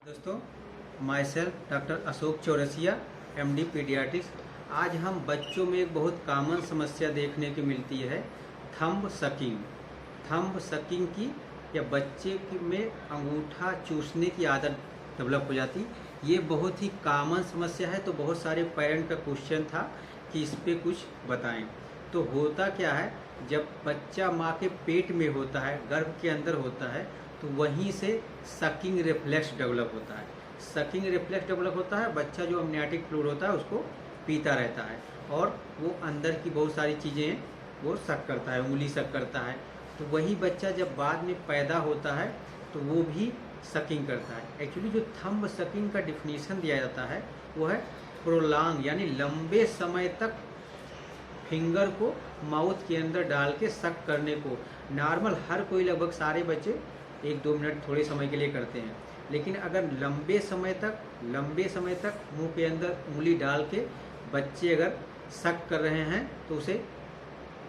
दोस्तों, my self doctor Ashok Chaurasia, MD paediatrics. आज हम बच्चों में एक बहुत कॉमन समस्या देखने की मिलती है, थंब सकिंग। थंब सकिंग की या बच्चे में अंगूठा चूसने की आदत डेवलप हो जाती। ये बहुत ही कॉमन समस्या है, तो बहुत सारे पेरेंट का क्वेश्चन था कि इस पे कुछ बताएं। तो होता क्या है, जब बच्चा माँ के पेट में होता है, गर्भ के अंदर होता है, तो वहीं से सकिंग रिफ्लेक्स डेवलप होता है। सकिंग रिफ्लेक्स डेवलप होता है, बच्चा जो अमनियाटिक फ्लूइड होता है उसको पीता रहता है और वो अंदर की बहुत सारी चीज़ें वो सक करता है, उंगली सक करता है। तो वही बच्चा जब बाद में पैदा होता है तो वो भी सकिंग करता है। एक्चुअली जो थंब सकिंग का डिफिनीशन दिया जाता है वो है प्रोलॉन्ग, यानी लंबे समय तक फिंगर को माउथ के अंदर डाल के सक करने को। नॉर्मल हर कोई, लगभग सारे बच्चे 1-2 मिनट थोड़े समय के लिए करते हैं, लेकिन अगर लंबे समय तक मुंह के अंदर उंगली डाल के बच्चे अगर सक कर रहे हैं तो उसे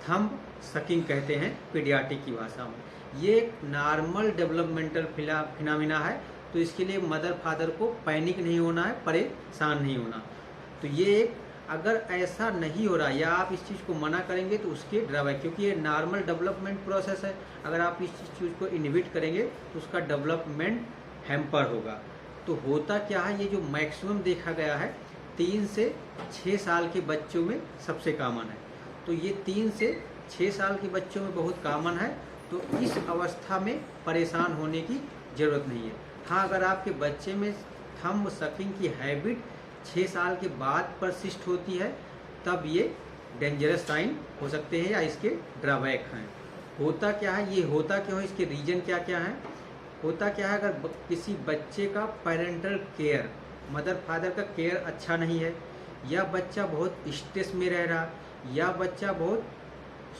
थंब सकिंग कहते हैं पीडियाट्रिक की भाषा में। ये एक नॉर्मल डेवलपमेंटल फिनोमिना है, तो इसके लिए मदर फादर को पैनिक नहीं होना है, परेशान नहीं होना। तो ये एक, अगर ऐसा नहीं हो रहा या आप इस चीज़ को मना करेंगे तो उसके ड्रॉबैक, क्योंकि ये नॉर्मल डेवलपमेंट प्रोसेस है। अगर आप इस चीज़ को इनहिबिट करेंगे तो उसका डेवलपमेंट हैम्पर होगा। तो होता क्या है, ये जो मैक्सिमम देखा गया है 3 से 6 साल के बच्चों में सबसे कॉमन है। तो ये 3 से 6 साल के बच्चों में बहुत कॉमन है, तो इस अवस्था में परेशान होने की ज़रूरत नहीं है। हाँ, अगर आपके बच्चे में थंब सकिंग की हैबिट 6 साल के बाद परसिस्ट होती है, तब ये डेंजरस साइन हो सकते हैं या इसके ड्रॉबैक हैं। होता क्या है, ये होता क्यों है, इसके रीजन क्या क्या हैं। होता क्या है, अगर किसी बच्चे का पेरेंटल केयर, मदर फादर का केयर अच्छा नहीं है, या बच्चा बहुत स्ट्रेस में रह रहा, या बच्चा बहुत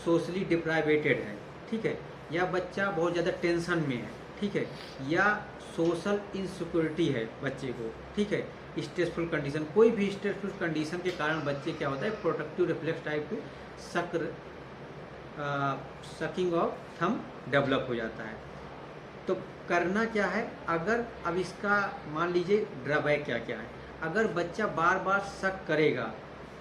सोशली डिप्राइवेटेड है, ठीक है, या बच्चा बहुत ज़्यादा टेंशन में है, ठीक है, या सोशल इनसिक्योरिटी है बच्चे को, ठीक है, स्ट्रेसफुल कंडीशन, कोई भी स्ट्रेसफुल कंडीशन के कारण बच्चे क्या होता है, प्रोटेक्टिव रिफ्लेक्स टाइप के सकिंग ऑफ थंब डेवलप हो जाता है। तो करना क्या है, अगर अब इसका मान लीजिए ड्रॉबैक क्या क्या है। अगर बच्चा बार बार सक करेगा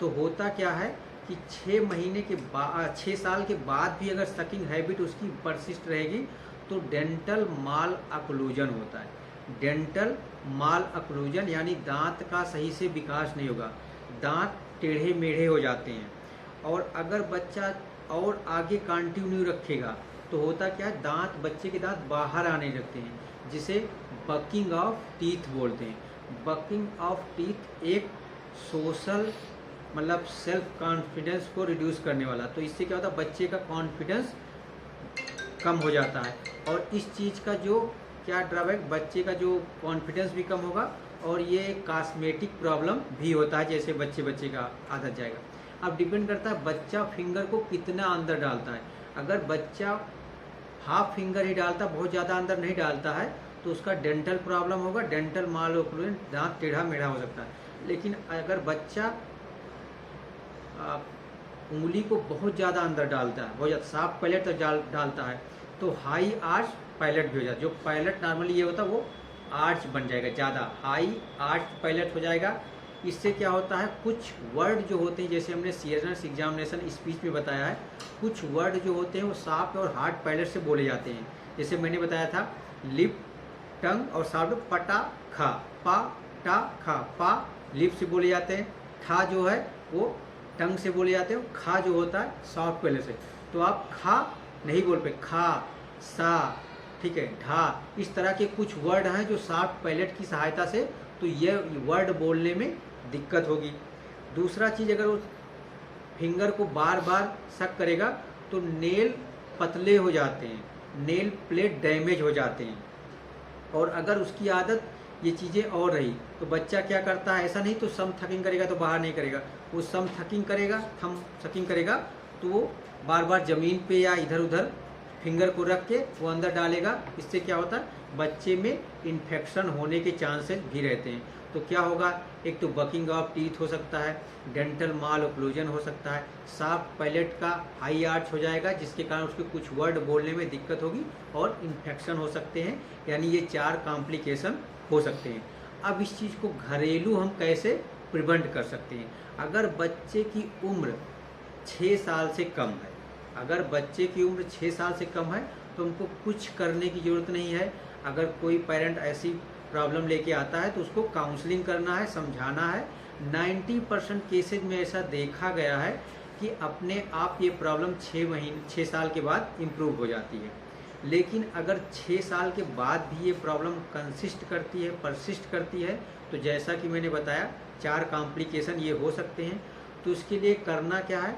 तो होता क्या है कि 6 महीने के बाद, 6 साल के बाद भी अगर सकिंग हैबिट उसकी परसिस्ट रहेगी तो डेंटल माल ऑक्लूजन होता है। डेंटल माल ऑक्लूजन यानी दांत का सही से विकास नहीं होगा, दांत टेढ़े मेढ़े हो जाते हैं। और अगर बच्चा और आगे कंटिन्यू रखेगा तो होता क्या है, बच्चे के दांत बाहर आने लगते हैं, जिसे बकिंग ऑफ टीथ बोलते हैं। बकिंग ऑफ टीथ एक सोशल, मतलब सेल्फ कॉन्फिडेंस को रिड्यूस करने वाला। तो इससे क्या होता है, बच्चे का कॉन्फिडेंस कम हो जाता है, और इस चीज़ का जो क्या ड्रॉबैक, बच्चे का जो कॉन्फिडेंस भी कम होगा, और ये कॉस्मेटिक प्रॉब्लम भी होता है, जैसे बच्चे का आदत जाएगा। अब डिपेंड करता है बच्चा फिंगर को कितना अंदर डालता है। अगर बच्चा हाफ फिंगर ही डालता, बहुत ज़्यादा अंदर नहीं डालता है, तो उसका डेंटल प्रॉब्लम होगा, डेंटल माल ऑक्लूजन, दांत टेढ़ा मेढ़ा हो सकता है। लेकिन अगर बच्चा उंगली को बहुत ज़्यादा अंदर डालता है, बहुत ज़्यादा साफ पैलेट तक डालता है, तो हाई आर्च पैलेट भी हो जाता है। जो पैलेट नॉर्मली ये होता है वो आर्च बन जाएगा, ज़्यादा हाई आर्च पैलेट हो जाएगा। इससे क्या होता है, कुछ वर्ड जो होते हैं, जैसे हमने सीएनएस एग्जामिनेशन स्पीच में बताया है, कुछ वर्ड जो होते हैं वो सॉफ्ट और हार्ड पैलेट से बोले जाते हैं। जैसे मैंने बताया था, लिप, टंग और सॉफ्ट, पटा खा, पा टा खा, पा लिप से बोले जाते हैं, ठा जो है वो टंग से बोले जाते हैं, खा जो होता है सॉफ्ट पैलेट से। तो आप खा नहीं बोल पे, खा, सा, ठीक है, ढा, इस तरह के कुछ वर्ड हैं जो सॉफ्ट पैलेट की सहायता से, तो ये वर्ड बोलने में दिक्कत होगी। दूसरा चीज़, अगर उस फिंगर को बार बार सक करेगा तो नेल पतले हो जाते हैं, नेल प्लेट डैमेज हो जाते हैं। और अगर उसकी आदत ये चीज़ें और रही तो बच्चा क्या करता है, ऐसा नहीं तो सम थकिंग करेगा तो बाहर नहीं करेगा, वो सम थकिंग करेगा, थम सकिंग करेगा, तो वो बार बार ज़मीन पे या इधर उधर फिंगर को रख के वो अंदर डालेगा। इससे क्या होता है, बच्चे में इन्फेक्शन होने के चांसेस भी रहते हैं। तो क्या होगा, एक तो बकिंग ऑफ टीथ हो सकता है, डेंटल माल ऑक्लूजन हो सकता है, सॉफ्ट पैलेट का हाई आर्च हो जाएगा, जिसके कारण उसके कुछ वर्ड बोलने में दिक्कत होगी, और इन्फेक्शन हो सकते हैं। यानी ये 4 कॉम्प्लिकेशन हो सकते हैं। अब इस चीज़ को घरेलू हम कैसे प्रिवेंट कर सकते हैं? अगर बच्चे की उम्र 6 साल से कम है, अगर बच्चे की उम्र 6 साल से कम है तो उनको कुछ करने की ज़रूरत नहीं है। अगर कोई पेरेंट ऐसी प्रॉब्लम लेके आता है तो उसको काउंसलिंग करना है, समझाना है। 90% केसेज में ऐसा देखा गया है कि अपने आप ये प्रॉब्लम 6 साल के बाद इम्प्रूव हो जाती है। लेकिन अगर 6 साल के बाद भी ये प्रॉब्लम कंसिस्ट करती है, परसिस्ट करती है, तो जैसा कि मैंने बताया 4 कॉम्प्लिकेशन ये हो सकते हैं। तो इसके लिए करना क्या है?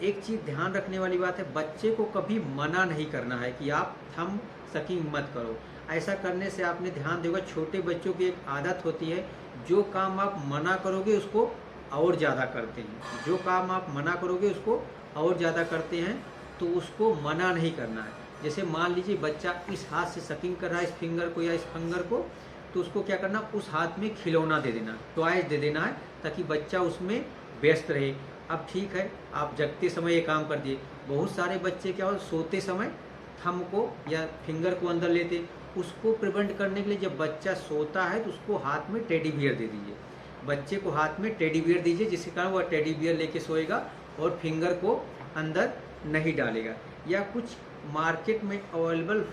एक चीज़ ध्यान रखने वाली बात है, बच्चे को कभी मना नहीं करना है कि आप थंब सकिंग मत करो। ऐसा करने से आपने ध्यान देगा, छोटे बच्चों की एक आदत होती है, जो काम आप मना करोगे उसको और ज़्यादा करते हैं। जो काम आप मना करोगे उसको और ज़्यादा करते हैं, तो उसको मना नहीं करना है। जैसे मान लीजिए बच्चा इस हाथ से सकिंग कर रहा है, इस फिंगर को या इस फिंगर को, तो उसको क्या करना, उस हाथ में खिलौना दे देना, टॉयज दे देना है, ताकि बच्चा उसमें व्यस्त रहे। अब ठीक है, आप जगते समय ये काम कर दिए। बहुत सारे बच्चे क्या हो, सोते समय थंब को या फिंगर को अंदर लेते। उसको प्रिवेंट करने के लिए जब बच्चा सोता है तो उसको हाथ में टेडी बियर दे दीजिए। बच्चे को हाथ में टेडी बियर दीजिए, जिसके कारण वह टेडी बियर लेके सोएगा और फिंगर को अंदर नहीं डालेगा। या कुछ मार्केट में अवेलेबल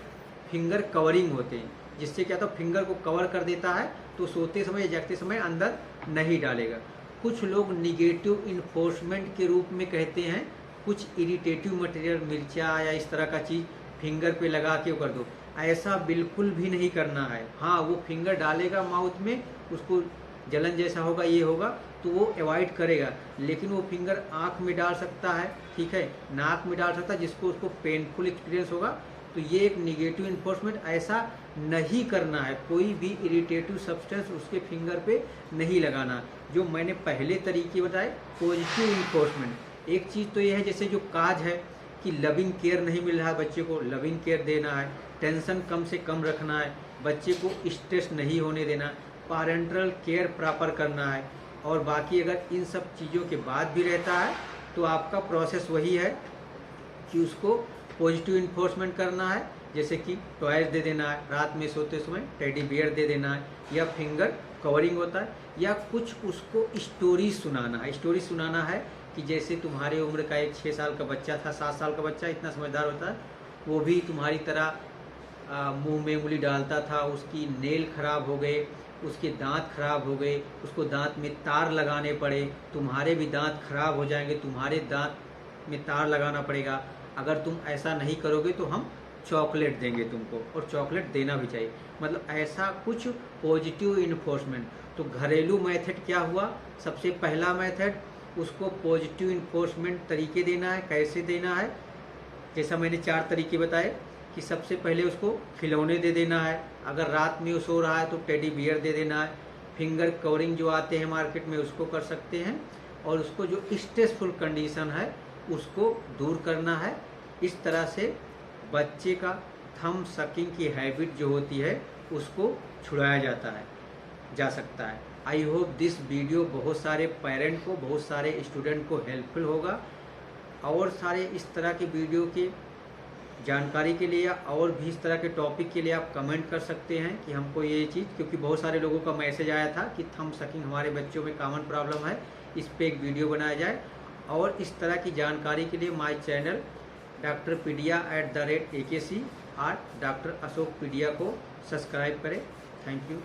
फिंगर कवरिंग होते हैं, जिससे क्या तो फिंगर को कवर कर देता है, तो सोते समय या जगते समय अंदर नहीं डालेगा। कुछ लोग निगेटिव इन्फोर्समेंट के रूप में कहते हैं, कुछ इरिटेटिव मटेरियल, मिर्चा या इस तरह का चीज़ फिंगर पे लगा के कर दो। ऐसा बिल्कुल भी नहीं करना है। हाँ, वो फिंगर डालेगा माउथ में, उसको जलन जैसा होगा, ये होगा, तो वो अवॉइड करेगा। लेकिन वो फिंगर आँख में डाल सकता है, ठीक है, नाक में डाल सकता है, जिसको उसको पेनफुल एक्सपीरियंस होगा। तो ये एक निगेटिव इन्फोर्समेंट, ऐसा नहीं करना है। कोई भी इरिटेटिव सब्सटेंस उसके फिंगर पे नहीं लगाना। जो मैंने पहले तरीके बताए, पॉजिटिव इन्फोर्समेंट। एक चीज़ तो ये है, जैसे जो काज है कि लविंग केयर नहीं मिल रहा है बच्चे को, लविंग केयर देना है, टेंशन कम से कम रखना है, बच्चे को स्ट्रेस नहीं होने देना, पैरेंटल केयर प्रॉपर करना है। और बाकी अगर इन सब चीज़ों के बाद भी रहता है तो आपका प्रोसेस वही है कि उसको पॉजिटिव इन्फोर्समेंट करना है, जैसे कि टॉयज दे देना है, रात में सोते समय टेडी बियर दे देना है, या फिंगर कवरिंग होता है, या कुछ उसको स्टोरी सुनाना है। स्टोरी सुनाना है कि जैसे तुम्हारे उम्र का एक 6 साल का बच्चा था, 7 साल का बच्चा इतना समझदार होता है, वो भी तुम्हारी तरह मुंह में उंगली डालता था, उसकी नेल खराब हो गए, उसके दांत खराब हो गए, उसको दांत में तार लगाने पड़े। तुम्हारे भी दांत खराब हो जाएंगे, तुम्हारे दांत में तार लगाना पड़ेगा। अगर तुम ऐसा नहीं करोगे तो हम चॉकलेट देंगे तुमको, और चॉकलेट देना भी चाहिए। मतलब ऐसा कुछ पॉजिटिव इन्फोर्समेंट। तो घरेलू मेथड क्या हुआ? सबसे पहला मेथड, उसको पॉजिटिव इन्फोर्समेंट तरीके देना है। कैसे देना है? जैसा मैंने 4 तरीके बताए कि सबसे पहले उसको खिलौने दे देना है, अगर रात में वो सो रहा है तो टेडी बियर दे देना है, फिंगर कवरिंग जो आते हैं मार्केट में उसको कर सकते हैं, और उसको जो स्ट्रेसफुल कंडीशन है उसको दूर करना है। इस तरह से बच्चे का थंब सकिंग की हैबिट जो होती है उसको छुड़ाया जा सकता है। आई होप दिस वीडियो बहुत सारे पेरेंट को, बहुत सारे स्टूडेंट को हेल्पफुल होगा। और सारे इस तरह के वीडियो की जानकारी के लिए या और भी इस तरह के टॉपिक के लिए आप कमेंट कर सकते हैं कि हमको ये चीज़, क्योंकि बहुत सारे लोगों का मैसेज आया था कि थंब सकिंग हमारे बच्चों में कॉमन प्रॉब्लम है, इस पे एक वीडियो बनाया जाए। और इस तरह की जानकारी के लिए माय चैनल drpedia@akc और डॉक्टर अशोक पीडिया को सब्सक्राइब करें। Thank you.